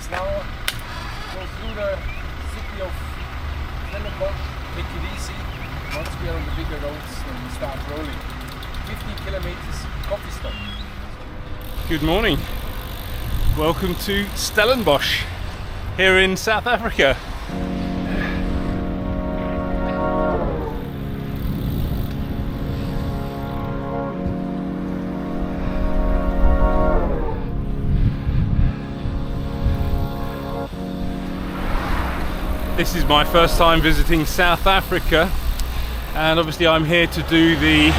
is now go through the city of Stellenbosch, take it easy. Once we are on the bigger roads, then we start rolling. 15 kilometers, coffee stop. Good morning. Welcome to Stellenbosch here in South Africa. This is my first time visiting South Africa, and obviously I'm here to do the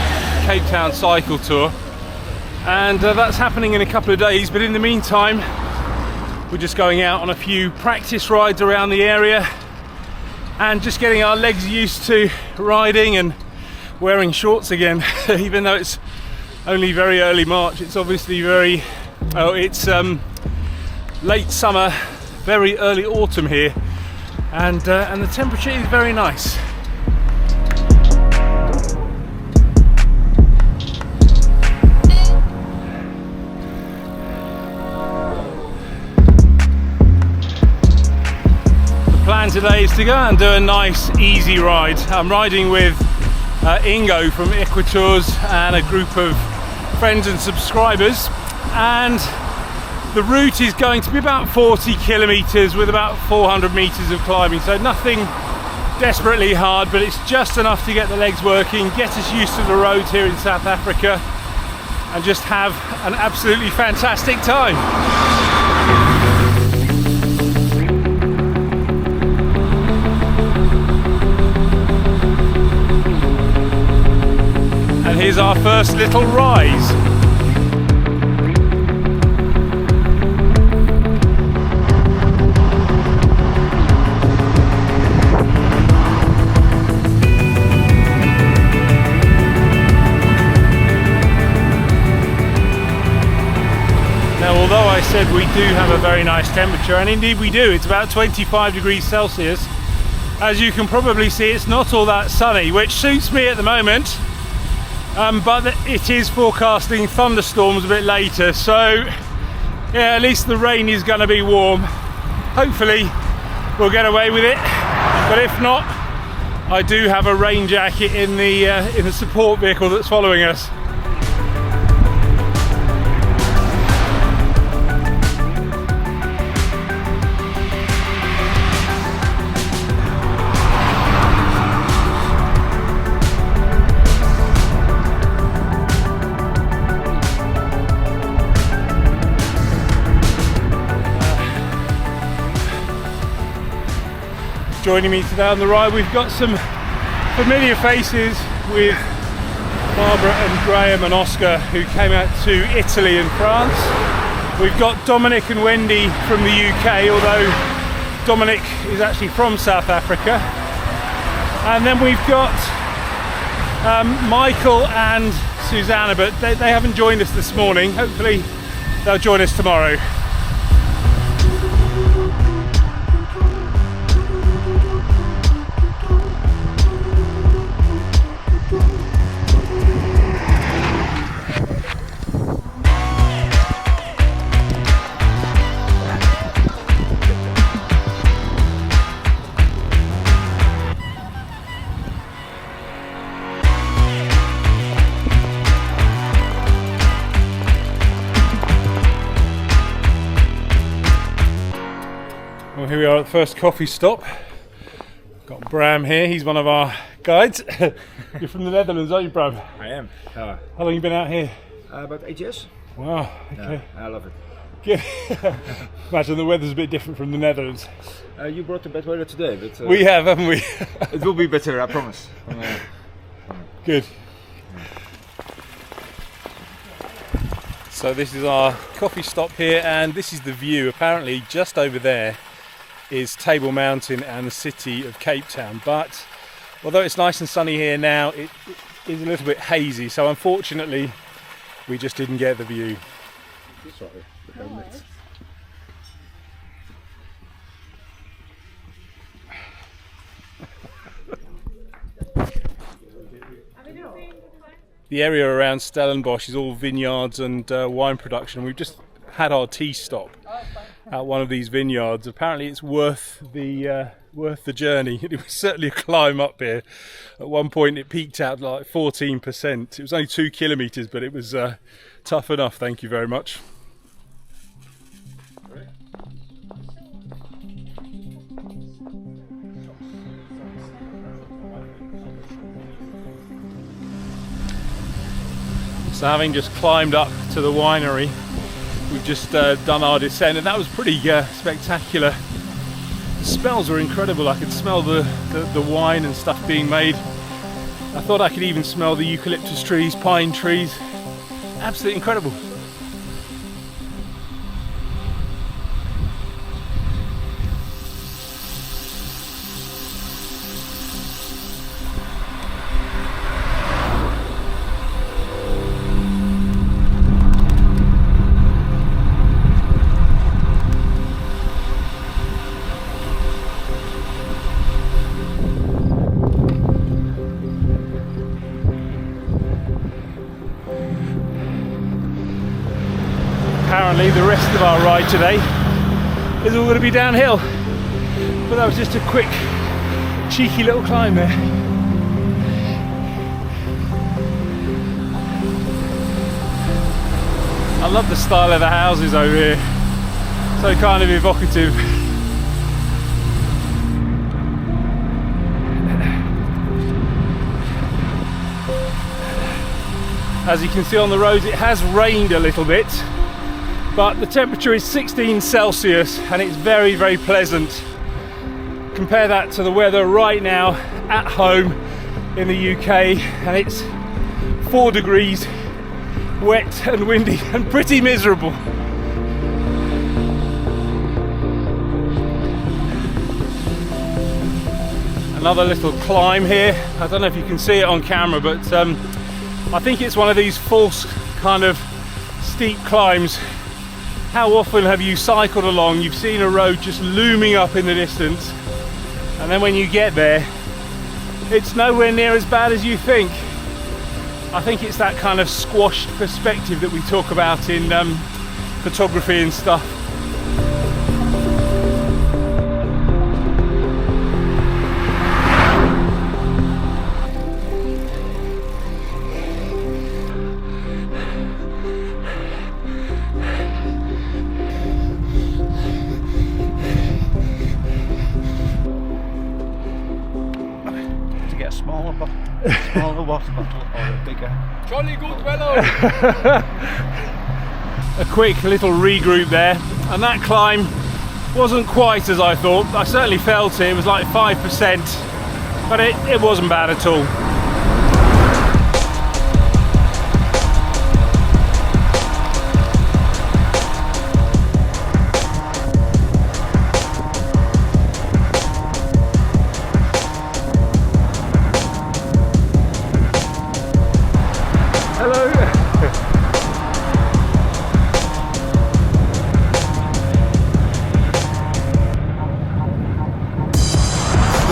Cape Town cycle tour, and that's happening in a couple of days, but in the meantime we're just going out on a few practice rides around the area and just getting our legs used to riding and wearing shorts again. Even though it's only very early March, it's obviously it's late summer, very early autumn here, and the temperature is very nice. The plan today is to go out and do a nice easy ride. I'm riding with Ingo from Equitours and a group of friends and subscribers, and the route is going to be about 40 kilometers with about 400 meters of climbing, so nothing desperately hard, but it's just enough to get the legs working, get us used to the roads here in South Africa, and just have an absolutely fantastic time. And here's our first little rise. Now, although I said we do have a very nice temperature, and indeed we do, it's about 25 degrees Celsius. As you can probably see, it's not all that sunny, which suits me at the moment. But it is forecasting thunderstorms a bit later, so yeah, at least the rain is going to be warm. Hopefully we'll get away with it, but if not, I do have a rain jacket in the support vehicle that's following us. Joining me today on the ride, we've got some familiar faces with Barbara and Graham and Oscar, who came out to Italy and France. We've got Dominic and Wendy from the UK, although Dominic is actually from South Africa. And then we've got Michael and Susanna, but they haven't joined us this morning. Hopefully they'll join us tomorrow. Well, here we are at the first coffee stop. Got Bram here, he's one of our guides. You're from the Netherlands, aren't you, Bram? I am. How long have you been out here? About 8 years. Wow, okay. I love it. Good. Imagine the weather's a bit different from the Netherlands. You brought the bad weather today, but we have, haven't we? it will be better, I promise. Good. So this is our coffee stop here, and this is the view. Apparently just over there is Table Mountain and the city of Cape Town, but although it's nice and sunny here now, it is a little bit hazy, so unfortunately we just didn't get the view. Sorry, the helmet. The area around Stellenbosch is all vineyards and wine production. We've just had our tea stop at one of these vineyards. Apparently it's worth the journey. It was certainly a climb up here. At one point it peaked out like 14%. It was only 2 kilometers, but it was tough enough. Thank you very much. So having just climbed up to the winery, we've just done our descent, and that was pretty spectacular. The smells were incredible. I could smell the wine and stuff being made. I thought I could even smell the eucalyptus trees, pine trees. Absolutely incredible. Apparently the rest of our ride today is all going to be downhill, but that was just a quick cheeky little climb there. I love the style of the houses over here, so kind of evocative. As you can see on the roads, it has rained a little bit, but the temperature is 16 Celsius and it's very, very pleasant. Compare that to the weather right now at home in the UK, and it's 4 degrees, wet and windy and pretty miserable. Another little climb here. I don't know if you can see it on camera, but I think it's one of these false kind of steep climbs. How often have you cycled along, you've seen a road just looming up in the distance, and then when you get there, it's nowhere near as bad as you think. I think it's that kind of squashed perspective that we talk about in photography and stuff. Smaller water bottle or a bigger? Jolly good fellow! A quick little regroup there, and that climb wasn't quite as I thought. I certainly felt it was like 5%, but it wasn't bad at all.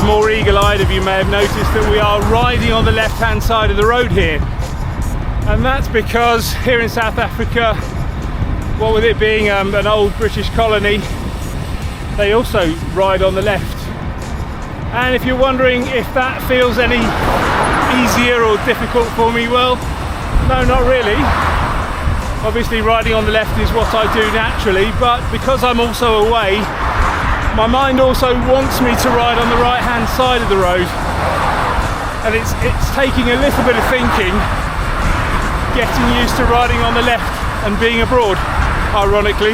More eagle-eyed of you may have noticed that we are riding on the left-hand side of the road here, and that's because here in South Africa, what with it being an old British colony, they also ride on the left. And if you're wondering if that feels any easier or difficult for me, well, no, not really. Obviously riding on the left is what I do naturally, but because I'm also away, my mind also wants me to ride on the right hand side of the road, and it's taking a little bit of thinking, getting used to riding on the left and being abroad, ironically.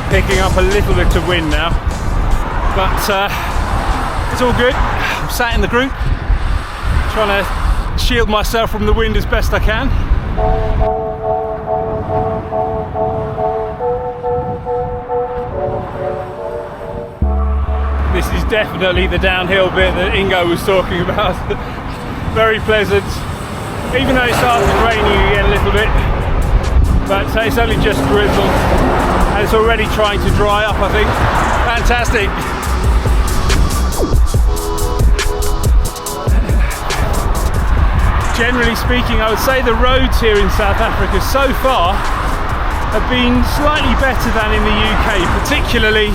Picking up a little bit of wind now, but it's all good. I'm sat in the group, trying to shield myself from the wind as best I can. This is definitely the downhill bit that Ingo was talking about. Very pleasant. Even though it starts raining again a little bit, but it's only just drizzle. And it's already trying to dry up, I think. Fantastic. Generally speaking, I would say the roads here in South Africa so far have been slightly better than in the UK, particularly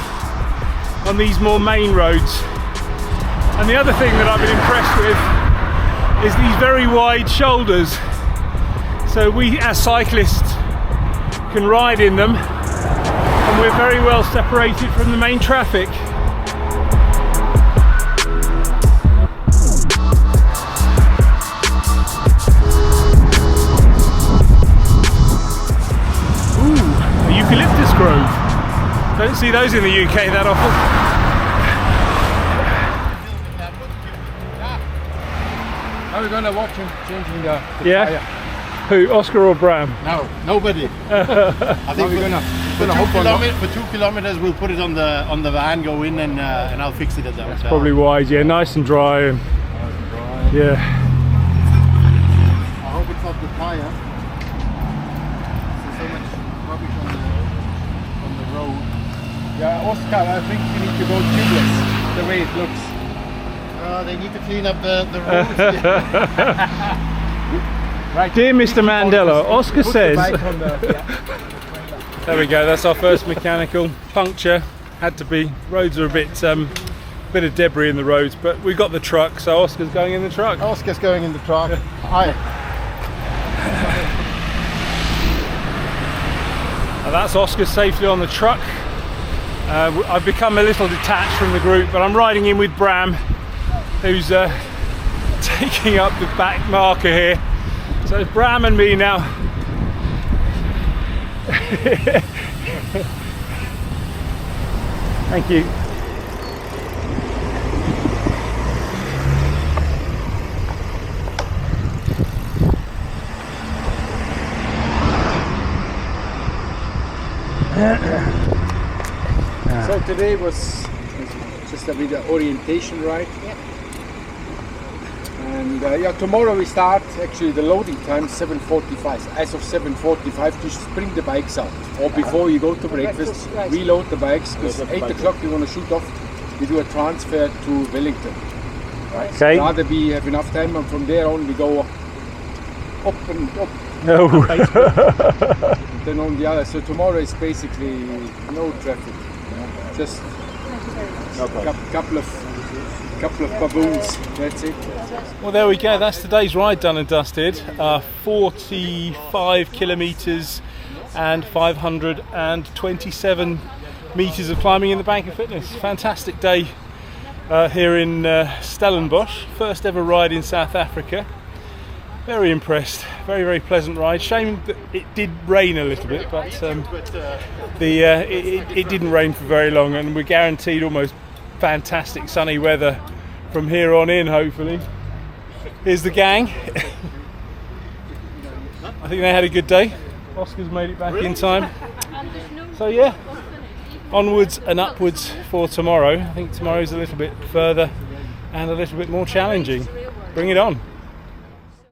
on these more main roads. And the other thing that I've been impressed with is these very wide shoulders. So we as cyclists can ride in them, and we're very well separated from the main traffic. Ooh, a eucalyptus grove. Don't see those in the UK that often. Now we're gonna watch him changing the Yeah? tyre. Who, Oscar or Bram? No, nobody. I think we're gonna for 2 kilometers we'll put it on the van, go in and I'll fix it at the hotel. Probably wise, yeah, nice and dry. And, yeah. I hope it's not the tyre. There's so much rubbish on the road. Yeah, Oscar, I think you need to go tubeless, the way it looks. They need to clean up the roads. Right. Dear Mr. Mandela, Oscar Put the says... bike on the, There we go, that's our first mechanical puncture. Had to be. Roads are a bit of debris in the roads, but we've got the truck, so Oscar's going in the truck. Oscar's going in the truck. Hi. And that's Oscar safely on the truck. I've become a little detached from the group, but I'm riding in with Bram, who's taking up the back marker here. So it's Bram and me now. Thank you. So today was just a bit of orientation ride. And yeah, tomorrow we start, actually the loading time 7:45, as of 7:45 to bring the bikes out. Or before you go to breakfast, reload the bikes, because 8 o'clock we want to shoot off, we do a transfer to Wellington. Right? Okay. Rather we have enough time, and from there on we go up and up. No. And then on the other, so tomorrow is basically no traffic. Just a couple of baboons, that's it. Well, there we go, that's today's ride done and dusted. 45 kilometres and 527 metres of climbing in the Bank of Fitness. Fantastic day here in Stellenbosch. First ever ride in South Africa. Very impressed, very, very pleasant ride. Shame that it did rain a little bit, but it didn't rain for very long, and we're guaranteed almost fantastic sunny weather from here on in, hopefully. Here's the gang. I think they had a good day. Oscar's made it back in time. So yeah, onwards and upwards for tomorrow. I think tomorrow's a little bit further and a little bit more challenging. Bring it on.